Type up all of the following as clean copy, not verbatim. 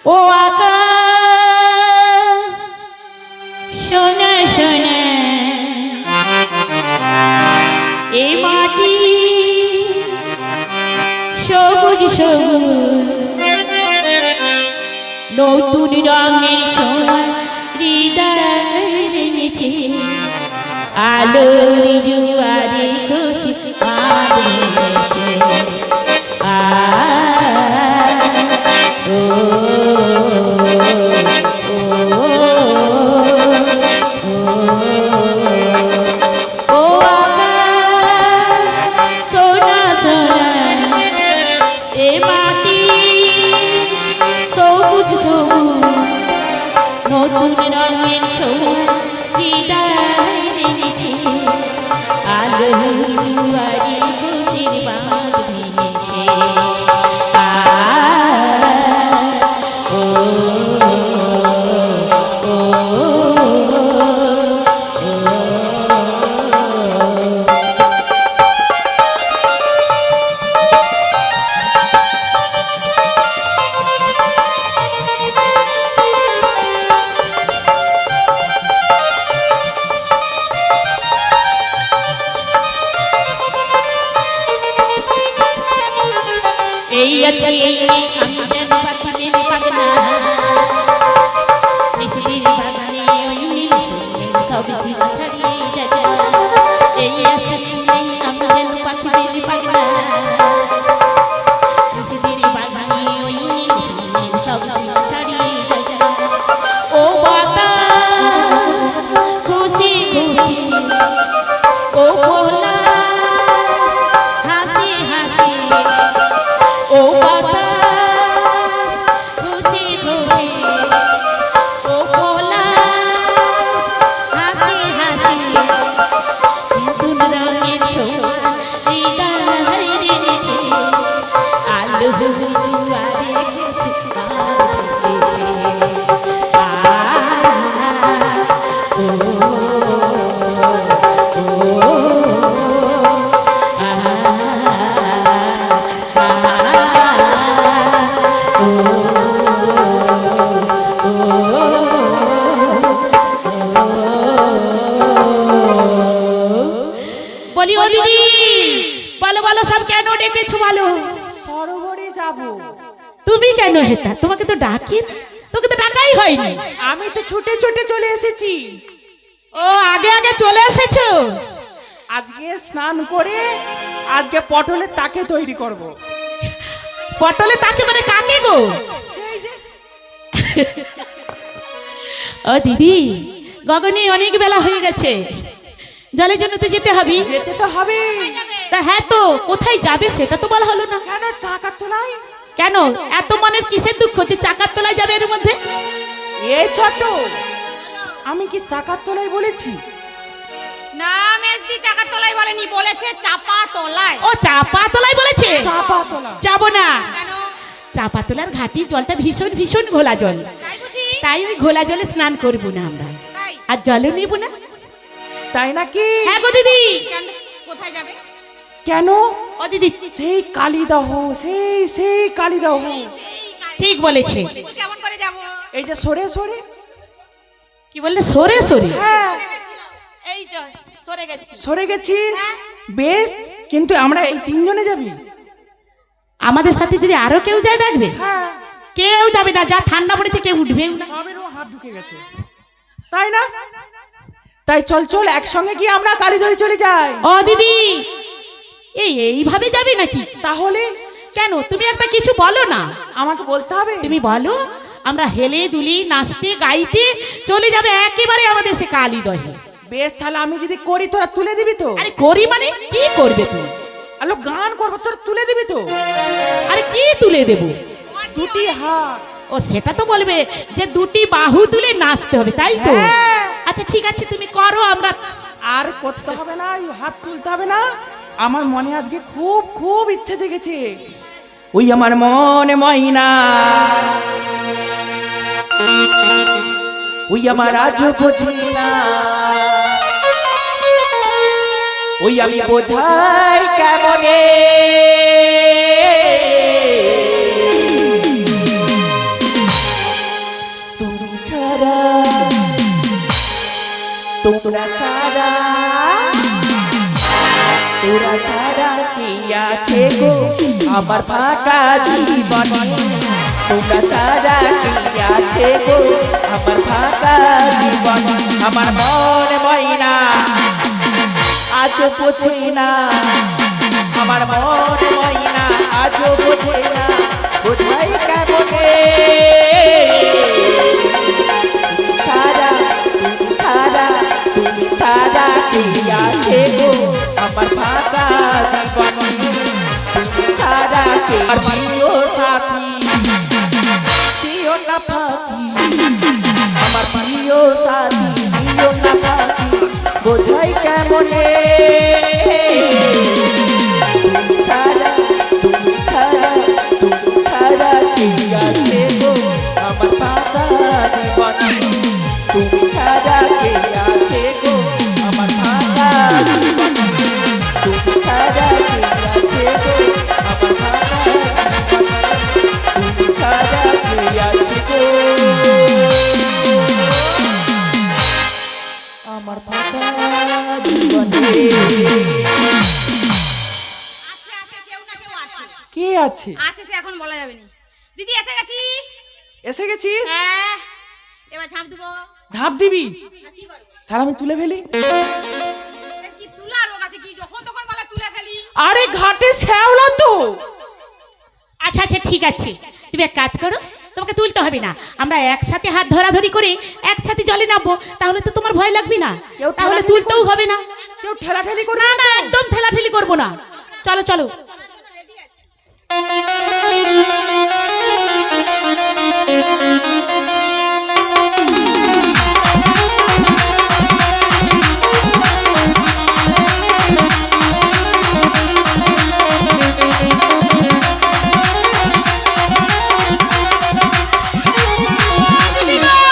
ও আকাশ শোনে শোনে এই মাটি সবুজ সবুজ নতুন রঙের ছোঁয়া হৃদয়ের নিচে আলোর জুয়ারে খুশি পাদ মেলেছে নতুন রঙের ছোঁয়া হৃদয়ের নিচে আলোর জুয়ারে খুশির বাঁধ ভেঙেছে এই আছে আমি যেন পাখিদের পাগনা মিশির বাগানে ওই নীল সব জীব ছাড়িয়ে যায় এই আছে আমি যেন পাখিদের পাগনা মিশির বাগানে ওই নীল সব জীব ছাড়িয়ে যায় ও বাতাস খুশি খুশি ও ভোলা হাসি হাসি ও বাতাস খুশি খুশি ও ভোলা হাসি হাসি নতুন রঙের ছোঁয়া হৃদয়ের নিচে আলো জুয়ারে খুশি বলি ও দিদি বলো বলো সব কেন ডেকেছো বলো সরোবরে যাব। তুমি কেন হেতা তোমাকে তো ডাকি তোকে তো ডাকাই হয়নি আমি তো ছুটে ছুটে চলে এসেছি। ও আগে আগে চলে এসেছো আজকে স্নান করে আজকে পটলের তাকে তৈরি করব। পটলে তাকে মানে কাকে গো সেই যে ও দিদি গগনে অনেক বেলা হয়ে গেছে জলের জন্য তো যেতে হবে যেতে তো হবে। তা হ্যাঁ তো কোথায় যাবে সেটা তো বলা হলো না কেন চাকার তলায়? কেন এত মনের কিসের দুঃখ যে চাকার তলায় যাবে এর মধ্যে এই ছোট আমি কি চাকার তলায় বলেছি? না মেজদি চাকার তলায় বলেনি, বলেছে চাপা তলায়। ও চাপা তলায় বলেছে চাপা তলা যাবো না কেন? চাপা তলার ঘাটির জলটা ভীষণ ভীষণ ঘোলা জল তাই বুঝি? তাই ওই ঘোলা জলে স্নান করবো না আমরা তাই? আর জলও নেবো না তাই নাকি? হ্যাঁ গো দিদি কেন কোথায় যাবে? কেন? ও দিদি সেই কালিদাহ সেই কালিদাহ ঠিক বলেছে কিন্তু কেমন করে যাব? এই যে সরে সরে। কি বললে সরে সরে হ্যাঁ এই তো সরে গেছি সরে গেছিস বেশ, কিন্তু আমরা এই তিনজনে যাবি? আমাদের সাথে যদি আরো কেউ যায় ডাকবে হ্যাঁ কেউ যাবে না যা ঠান্ডা পড়েছে কেউ উঠবে না সবেরও হাত ঢুকে গেছে তাই না? তাই চল চল একসঙ্গে গিয়ে আমরা কালিদহ চলে যাই। ও দিদি এইভাবে যাবে নাকি তাহলে কেন তুমি একটা কিছু বলো না আমাকে বলতে হবে? তুমি বলো আমরা হেলে দুলি নাচতে গাইতে চলে যাবে একেবারে আমাদের সে কালিদহে বেশ, তাহলে আমি যদি করি তোরা তুলে দিবি তো? আরে করি মানে কি করবে তুমি আলো গান করবো তোরা তুলে দিবি তো? আরে কি তুলে দেব দুটি হাত। ও সেটা তো বলবে যে দুটি বাহু তুলে নাচতে হবে তাই তো হ্যাঁ। আচ্ছা ঠিক আছে তুমি করো আমরা আর করতে হবে না, হাত তুলতে হবে না। আমার মনে আজকে খুব খুব ইচ্ছে জেগেছে। ওই আমার মনে ময়না, ওই আমার আজ বুঝি না, ওই আমি বোঝাই কেমনে তোরা ছাড়া কি আছে গো আমার ফাঁকা জীবনে, তোমরা ছাড়া কি আছে গো আমার ফাঁকা জীবন। আমার মন ময়না আজও বোঝে না, আমার মন ময়না আজও বোঝে না, বোঝাই কেমনে তুমি ছাড়া কি আছে গো আমার ফাঁকা জীবনে, তুমি ছাড়া কি আর প্রিয় সাথী দিও না ফাঁকি, আমার প্রিয় সাথী দিও না ফাঁকি, বোঝাই কেমনে তুমি ছাড়া কি আছে গো আমার ফাঁকা জীবনে, তুমি ছাড়া কি আছে গো আমার ফাঁকা জীবনে, তুমি ছাড়া কি আছে গো আমার ফাঁকা জীবনে, তুমি ছাড়া কি আছে গো আমার ফাঁকা জীবনে। কেউ না কেউ আছে। কে আছে? আছে, সে এখন বলা যাবে না। দিদি এসে গেছি। এসে গেছিস? হ্যাঁ, এবার ঝাঁপ দেবো। ঝাঁপ দিবি? না, কি করবো? তাহলে আমি তুলে ফেলি। কি তুলা রোগ আছে কি, যখন তখন বলে তুলে ফেলি। আরে ঘাটে শ্যাওলা তো। আচ্ছা আচ্ছা ঠিক আছে, তুমি এক কাজ করো, তোমাকে তুলতে হবে না, আমরা একসাথে হাত ধরাধরি করে একসাথে জলে নামবো, তাহলে তো তোমার ভয় লাগবে না, কেউ তাহলে ঠেলাঠেলি তুলতেও হবে না। কেউ ঠেলাঠেলি করবে না না না, তো? একদম ঠেলাঠেলি করবো না, চলো চলো। রেডি আছে।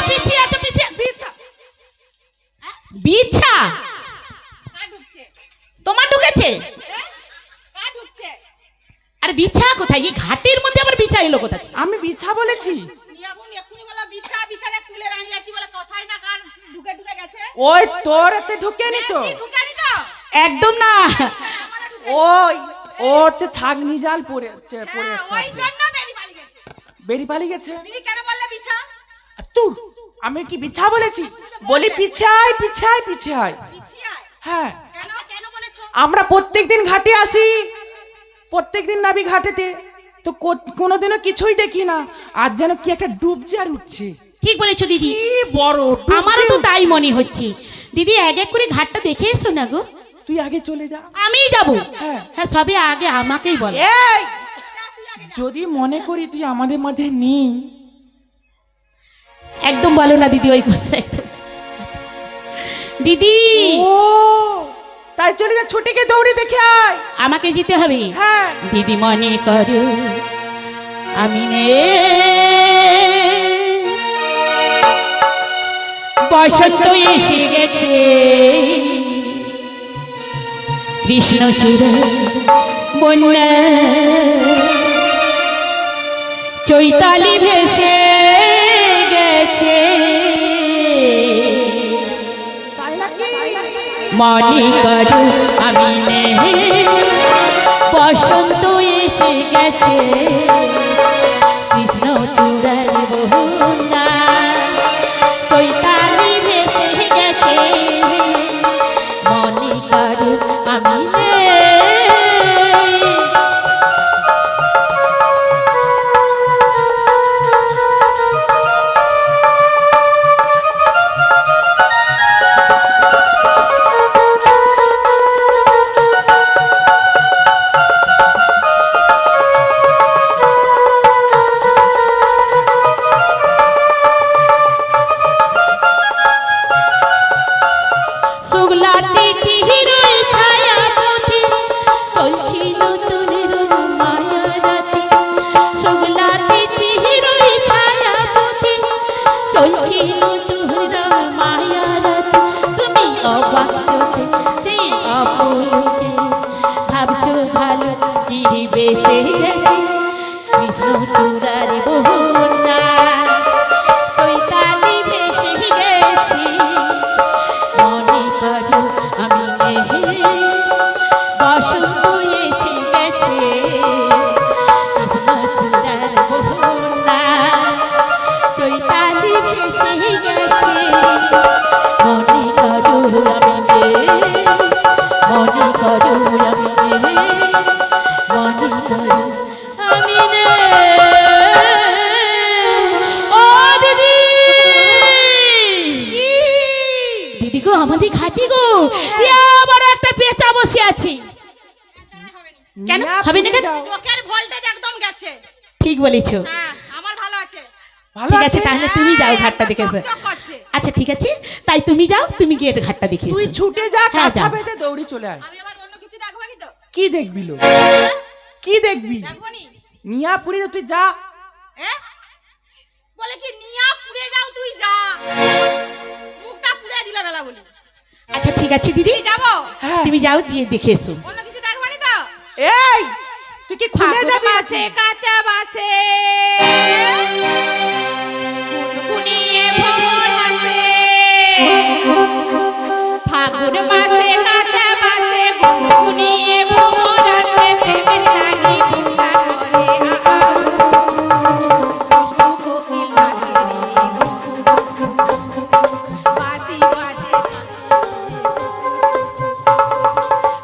পিছিয়ে আছো, পিছিয়ে, বিছা কা ঢুকছে? তোমার ঢুকেছে? কা ঢুকছে? আরে বিছা কোথায়? এই ঘাটের মধ্যে আবার বিছা এলো কোথা থেকে? আমি বিছা বলেছি। এখন এক্ষুনি বলা বিছা বিছারে তুলে দাঁড়িয়ে আছি বলে কথাই না, কার ঢুকে ঢুকে গেছে। ওই তোর এতে ঢুকে নি তো? কি ঢুকে নি তো? একদম না, ওই ও হচ্ছে ছাগনি জাল পড়ে হ্যাঁ, এসছে। ওই জন্য বেরি পালি গেছে। বেরি পালিয়ে গেছে। দিদি কেন বললে বিছা? আর তুই, আমি কি বিছা বলেছি? বলি পিছাই পিছাই পিছাই। বিছিয়া? হ্যাঁ, কেন কেন বলেছো? আমরা প্রত্যেকদিন ঘাটে আসি, প্রত্যেকদিন নাবি ঘাটেতে, তো কোনোদিনও কিছুই দেখি না, আজ যেন কি একটা ডুবছে আর উঠছে। ঠিক বলেছো দিদি, কি বড় ডুবছে। আমারও তো তাই মনে হচ্ছে। দিদি এক এক করে ঘাটটা দেখে এসো না গো। তুই আগে চলে যা। আমিই যাবো? হ্যাঁ। হ্যাঁ, সবে আগে আমাকেই বল। এই যদি মনে করি তুই আমাদের মাঝে নেই, একদম বলো না দিদি ওই কথা, একদম। দিদি ও তাই চলে যা, ছুটিকে দৌড়ে দেখে আয়। আমাকে যেতে হবে? হ্যাঁ, দিদি মনে করো আমি নে বসন্ত এসে গেছে, কৃষ্ণচূড়া বন্যা চৈতালি ভেসে গেছে, তাই নাকি? মনে করো আমি নে বসন্ত এসে গেছে, কৃষ্ণচূড়ার বন্যা চৈতালি ভেসে গেছে, মনে করো আমি নে। আমাদের ঘাটি গো, এ আবার একটা পেঁচা বসে আছে। কেন হবে না কেন? চোখের ভোল্টেজ একদম গেছে। ঠিক বলেছো। হ্যাঁ, আমার ভালো আছে। ভালো ঠিক আছে, তাহলে তুমি যাও ঘাটটা দেখে এসো। চকচক করছে। আচ্ছা ঠিক আছে, তাই তুমি যাও, তুমি গিয়ে ঘাটটা দেখে তুই এসো। ছুটে যা, হ্যাঁ, কাছা যাও। বেঁধে দৌড়ি চলে আয়। আমি আবার অন্য কিছু দেখবো নি তো? কি দেখবি লো? কি দেখবি? দেখবো নি? মিয়াপুরি তুই যা। বলে কি নিয়া পুড়ে যাও, তুই যা। মুখটা পুড়ে দিল বেলা বলি। আচ্ছা ঠিক আছে দিদি, তুই যাবো? হ্যাঁ। তুমি যাও গিয়ে দেখে এসো। অন্য কিছু দেখবো নি তো? এই তুই কি খুলে ফাগুন যাবি মাসে নাকি? কাঁচা বাসে গুনগুনিয়ে ভ্রমর হাসে। ফাগুন মাসে কাঁচা বাসে গুনগুনিয়ে ভ্রমর হাসে। প্রেমের লাগি বুকটা করে দুষ্টু কোকিল ডাকে বাঁশি বাজে।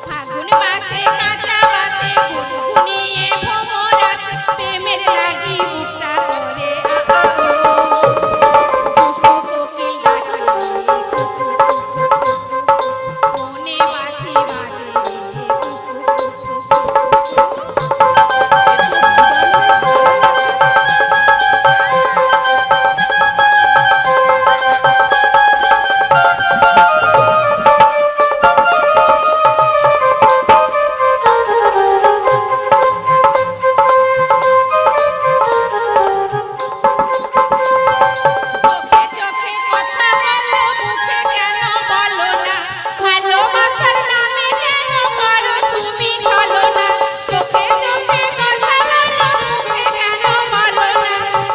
ফাগুন মাসে কাঁচা বাসে গুনগুনিয়ে ভ্রমর হাসে। প্রেমের লাগি বুকটা করে দুষ্টু কোকিল ডাকে মনে বাঁশি বাজে। চোখে চোখে কথা বলো, মুখে কেন বলো না? ভালোবাসার নামে কেন করো তুমি ছলনা? চোখে চোখে কথা বলো, মুখে কেন বলো না?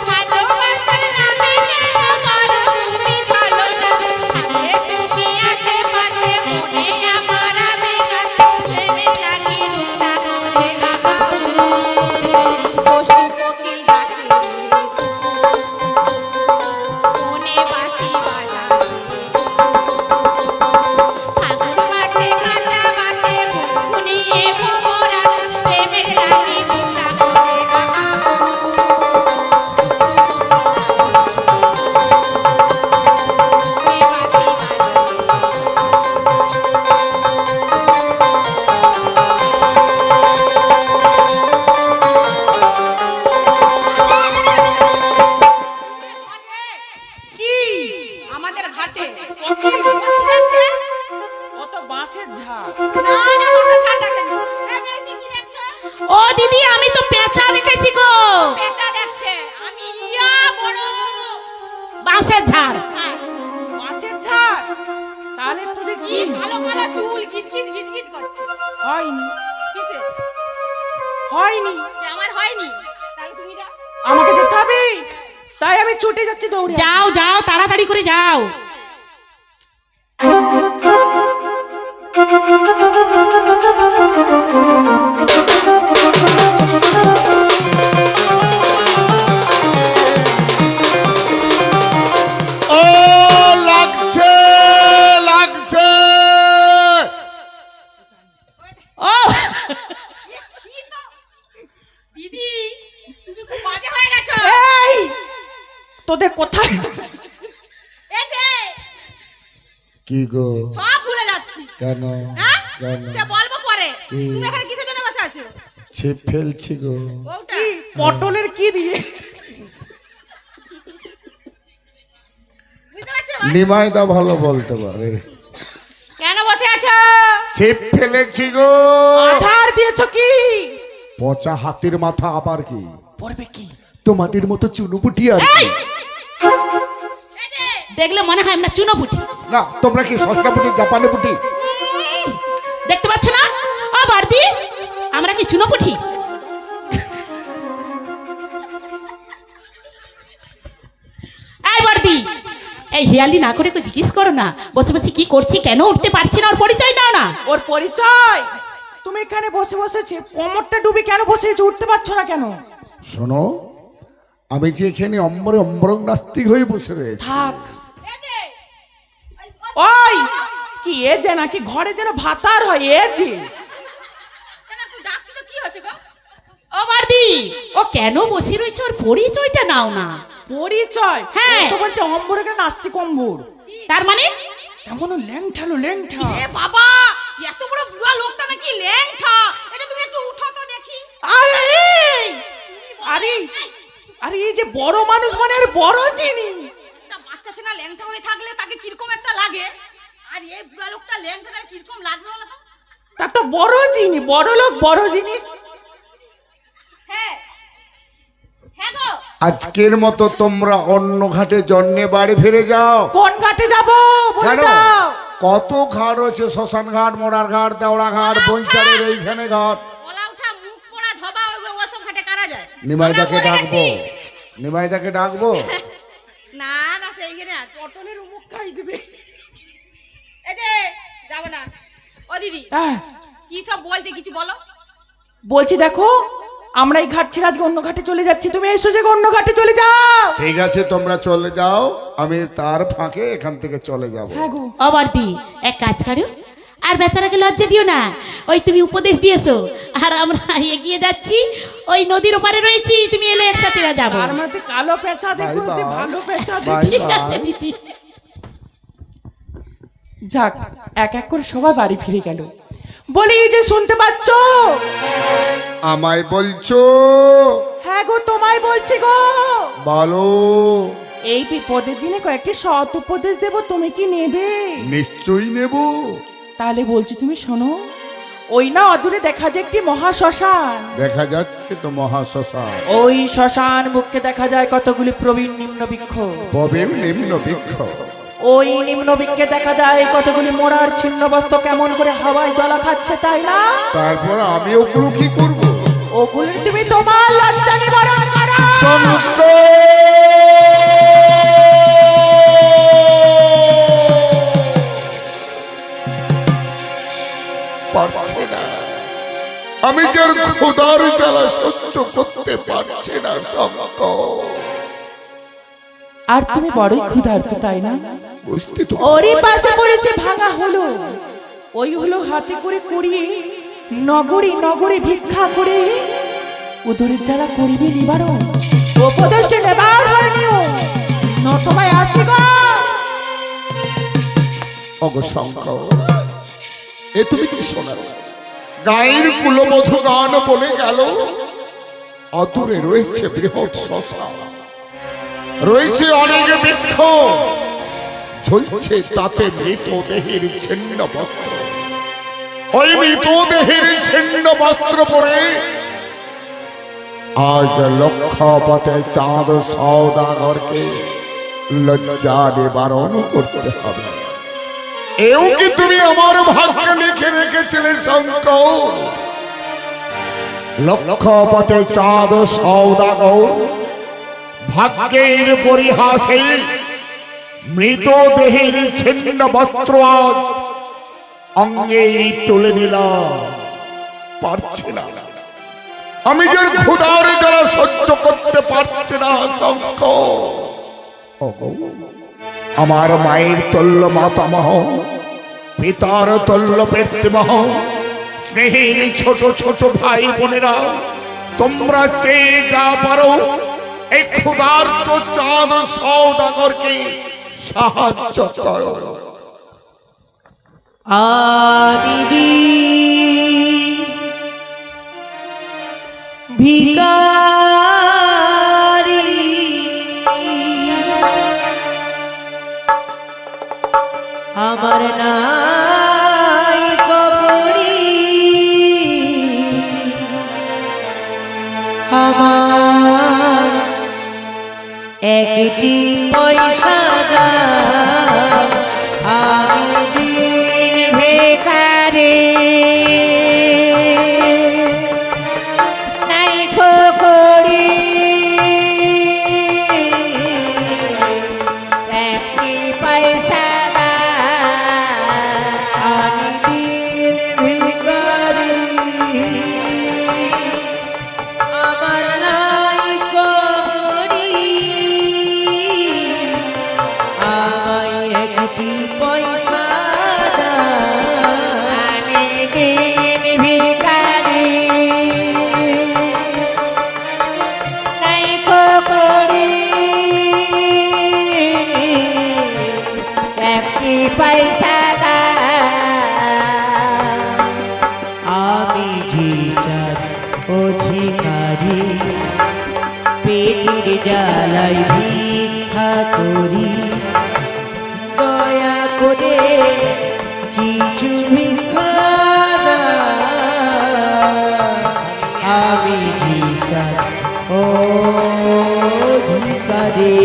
ভালোবাসার নামে কেন করো তুমি ছলনা? থাকে তুমি আশেপাশে, মনে আমার আবেগ আছে। প্রেমের লাগি রূপটা করে দুষ্টু কোকিল ডাকে মনে বাঁশি বাজায়। ফাগুন মাসে কাঁচা বাসে গুনগুনিয়ে ভ্রমর হাসে। প্রেমের লাগি বুকটা করে মনে বাঁশি বাজায়। কি? আমাদের ঘাটে কত বাঁশের ঝাড়। ও দিদি, আমি তো পেঁচা দেখেছি গো, বাঁশের ঝাড়। বাঁশের ঝাড়? তাহলে তোদের কি হয়নি? হয়নি, আমাকে যেতে হবে, তাই আমি ছুটে যাচ্ছি দৌড়ে। যাও যাও, তাড়াতাড়ি করে যাও। ও লাগছে লাগছে। ও দিদি, তুমি খুব বাজে হয়ে গেছো। এই তোদের কোথায়? এই যে কি গো? সব ভুলে যাচ্ছি। কেন হ্যাঁ? কেন? সে বলবো পরে। কি? তুমি এখানে কিসের জন্য বসে আছো? ছিপ ফেলছি গো। বউটা কি পটলের কি দিয়ে? বুঝতে পারছো? নিমাইদা ভালো বলতে পারে। কেন বসে আছো? ছিপ ফেলেছি গো। আধার দিয়েছো কি? পচা হাতির মাথা আবার কি? পড়বে কি? তোমাদের মতো চুনুপুটি আর কি? এই যে দেখলে মনে হয় আমরা চুনো ফুটি। না, তোমরা কি সস্তা পুটি জাপানি পুটি? দেখতে পাচ্ছ না ও বারদি, আমরা কি চুনো পুটি? এই বারদি, এই হেয়ালি না করে জিজ্ঞেস করো না, বসে বসে কি করছি, কেন উঠতে পারছি না, ওর পরিচয় নাও না। ওর পরিচয়? তুমি এখানে বসে বসেছে কোমরটা ডুবে কেন বসে আছো? উঠতে পারছো না কেন? শোনো, আমি যে এখানে অম্বরে অম্বরং নাস্তিক হয়ে বসে রয়েছি। থাক। এই যে ওই কি এ যে নাকি ঘরে যেন ভাতার হয় এ যে? কেন তুই ডাকছো তো, কি হচ্ছে গো? ও বারদি, ও কেন বসে রয়েছে, ওর পরিচয়টা নাও না। পরিচয়? হ্যাঁ। ও তো বলছে অম্বরে কেন নাস্তিক অম্বর। তার মানে কেমন ল্যাংঠালো ল্যাংঠা। এ বাবা, এত বড় বুড়া লোকটা নাকি ল্যাংটা? এটা তুমি একটু উঠো তো দেখি। আরে আরে আরে এই যে বড় মানুষ মানে আর বড় জিনিস। একটা বাচ্চা ছেলে ল্যাংটা হয়ে থাকলে তাকে কিরকম একটা লাগে, আর এই বুড়া লোকটা ল্যাংটা তার কিরকম লাগবে বলো তো? তা তো বড় জিনিস, বড় লোক বড় জিনিস। হ্যাঁ হ্যাঁ গো। আজকের মতো তোমরা অন্য ঘাটে জন্যে বাড়ি ফিরে যাও। কোন ঘাটে যাব বলে কেন? দাও। কত ঘাট রয়েছে, শ্মশান ঘাট, মোড়ার ঘাট, দেওড়া ঘাট, বইচারের এইখানে ঘাট। ওলা উঠা, মুখ পোড়া, ধবা, ওসব ঘাটে কারা যায়? নিমাইদাকে আমরা মরে ডাকবো, গেছি। নিমাইদাকে ডাকবো। না না, সেইখানে আছে। পটলের মুখ খাই দিবে। এই যে যাবো না। ও দিদি, হ্যাঁ, কি সব বলছে কিছু বলো। বলছি দেখো, আমরা এই ঘাট ছেড়ে আজকে অন্য ঘাটে চলে যাচ্ছি, তুমি এসো যে অন্য ঘাটে চলে যাও। ঠিক আছে, তোমরা চলে যাও, আমি তার ফাঁকে এখান থেকে চলে যাব। হ্যাঁ গো। অবর্দি এক কাজ করো, আর বেচারাকে লজ্জা দিও না। ওই তুমি উপদেশ দিয়েছো, আর আমরা এগিয়ে যাচ্ছি, ওই নদীর ওপারে রয়েছি, তুমি এলে একসাথে যাবো। তার মধ্যে কালো পেঁচা দেখো, বাই যে বাই। ভালো পেঁচা বাই দেখি। ঠিক আছে দিদি। যাক, এক এক করে সবাই বাড়ি ফিরে গেল। বলি যে শুনতে পাচ্ছ? আমায় বলছো? হ্যাঁ গো, তোমায় বলছি গো। বলো। এই বিপদের দিনে কয়েকটি সৎ উপদেশ দেব, তুমি কি নেবে? নিশ্চয়ই নেব। তাহলে বলছি তুমি শোনো। ওই না অদূরে দেখা যায় একটি মহা শ্মশান। দেখা যাচ্ছে তো মহাশ্মশান। ওই শ্মশান মুখে দেখা যায় কতগুলি প্রবীণ নিম্ন বৃক্ষ। প্রবীণ নিম্ন বৃক্ষ। ওই নিম্ন বৃক্ষে দেখা যায় কতগুলি মোড়ার ছিন্ন বস্ত্র কেমন করে হাওয়ায় দলা খাচ্ছে, তাই না? তারপর আমি ওগুলো কি করব? ওগুলি তুমি তোমার লজ্জা নিবারণ করো। সমস্ত পারছি না, আমি যার খোদার জ্বালা সহ্য করতে পারছি না। সঙ্গ আর তুমি বড়ই ক্ষুধার্ত, তাই না? বুঝতে তো ওরই পাশে পড়েছে ভাঙা হলো। ওই হলো হাতে করে কুড়িয়ে নগরী নগরী ভিক্ষা করে উদরের জ্বালা করিবে নিবারণ। উপদেশটি নেবার হয়নিও, নতমায় আসিব। অগশঙ্ক, এ তুমি কি শোনালে? গায়ের কুলবধূ গান বলে গেল, অদূরে রয়েছে বৃহৎ শ্মশান, রয়েছে অনেক বৃক্ষ, ঝুলছে তাতে মৃতদেহের ছিন্ন বস্ত্র। ওই মৃতদেহের ছিন্ন বস্ত্র পরে আজ লক্ষপথে চাঁদ সওদাগরকে লজ্জা নিবারণ করতে হবে। এও কি তুমি আমার ভাগ্যে লিখে রেখেছিলে শঙ্কর? লক্ষপথে চাঁদ সওদাগর ভাগ্যের পরিহাসে মৃতদেহের ছিন্ন বস্ত্র আজ অঙ্গে তুলে নিলাম। পারছি না, আমি যে ক্ষুধার জ্বালা সহ্য করতে পারছি না শঙ্কর। আমার মায়ের তল্য মাতামহ, পিতার তল্য পিতৃমহ, স্নেহের ছোট ছোট ভাই বোনেরা, তোমরা চেয়ে যা পারো এই ক্ষুধার্ত চাঁদ সওদাগরকে সাহায্য করো। আবিদি ভিখারি আমার নাই কবরি, আমার একটি পয়সা দাও, আমি দিন ভিখারি নাই কবরি, একটি পয়সা আমি দিন ভিখারি, আমার নাই কবরি, আমায় একটি পয়সা করি দয়া করে কিছু ভিক্ষা দাও। আমি ভিখার ও ভিখারি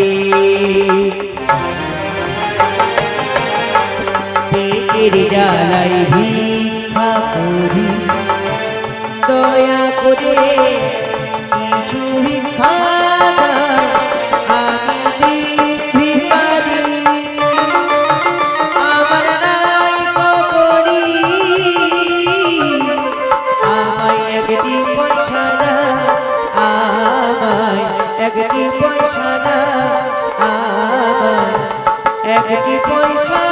পেটের জ্বালাই ভিক্ষা করি দয়া করে কিছু ভিক্ষা দাও। আমি দিন ভিখারি আমার নাই করি আমায় একটি পয়সা দাও। আমায় একটি পয়সা দাও। আমায় একটি পয়সা